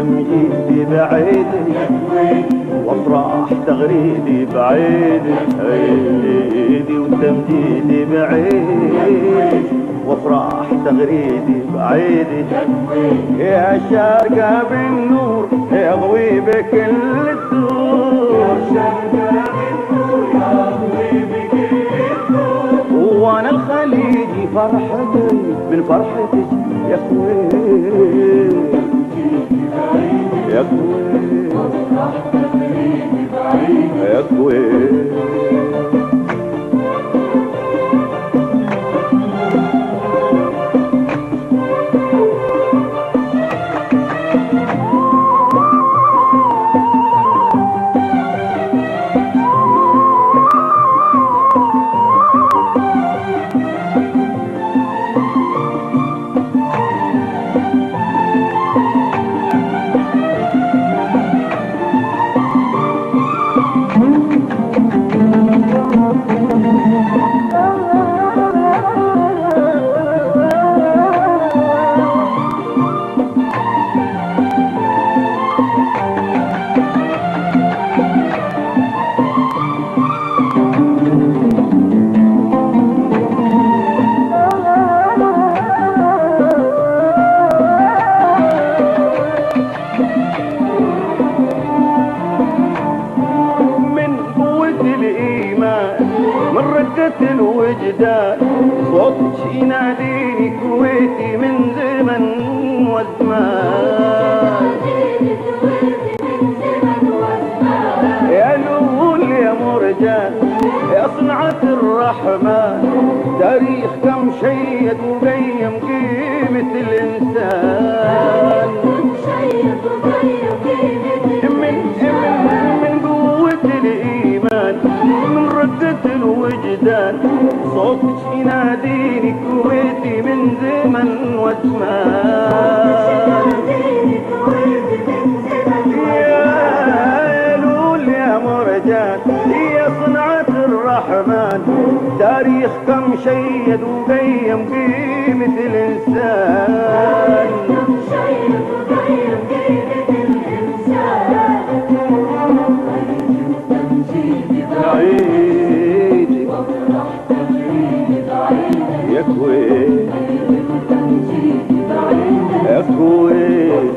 وتمجيدي بعيدي وافراح تغريدي بعيدي عيدي وتمجيدي بعيدي وافراح تغريدي بعيدي يا شارقة بالنور يضوي بكل الدور وانا الخليجي فرحتي من فرحتك يا كويت يا كويت يا كويت الوجدان صوتك يناديني كويتي من زمن وزمان يا لول يا مرجان يا صنعة الرحمن تاريخ كم شيد وقيم قيمة الإنسان من قوة الإيمان من ردة الوجدان صوتك يناديني كويتي من زمن وزمان يا لول يا مرجان يا صنعة الرحمن تاريخ كم شيد وقيم قيمة الإنسان عيدي يا كويت يا كويت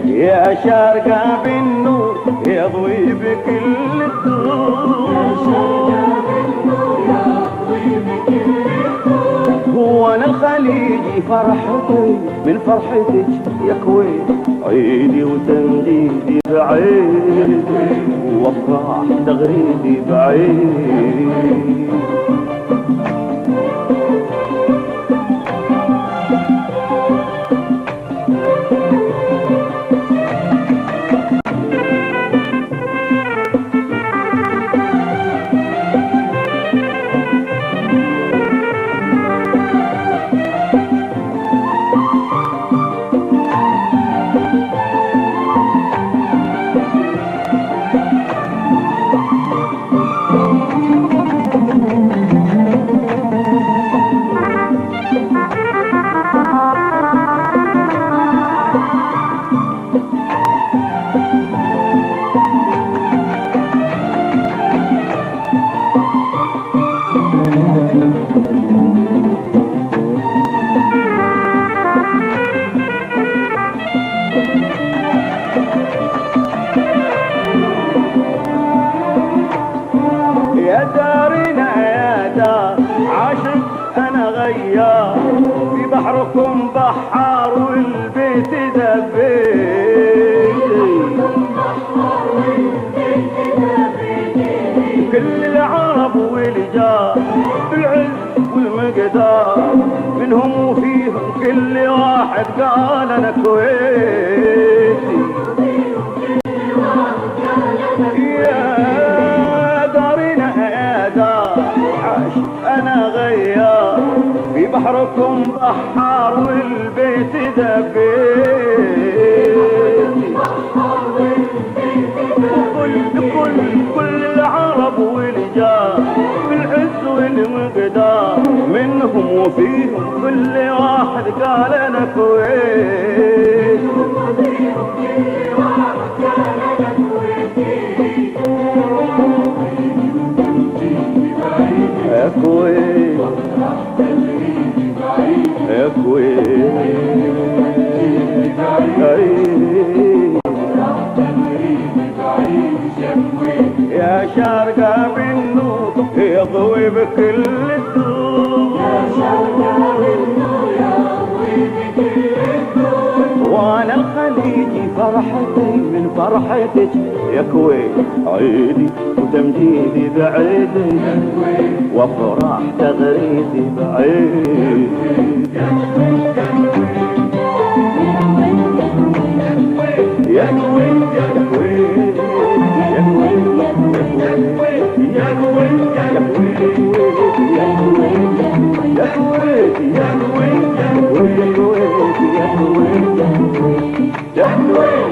يا شارقة بالنور يضوي بكل الدور هو انا الخليجي فرحتي من فرحتك يا كويت عيدي وتمجيدي بعيد وافراح تغريدي بعيد يا دارنا يا دار عاشق انا غيار في بحركم بحار والبيت دبيت كل العرب والجار بالعز والمقدار منهم وفيهم كل واحد قال انا كويتي يا دارنا يا دار عاشق انا غيار في بحركم بحار والبيت دبيت كل العرب والجار العز والمقدار منهم وفيهم كل واحد قال انا كويس. يا كويس يا كويس يا شارقة بالنور يضوي بكل الدور، يا شارقة بالنور يضوي بكل الدور، وانا الخليجي فرحتي من فرحتك يا كويت، عيدي وتمجيدي بعيدي وافراح تغريدي بعيدي. يا كويت يا كويت يا كويت يا كويت يا كويت يا كويت يا كويت يا كويت يا كويت يا كويت يا كويت يا كويت يا كويت.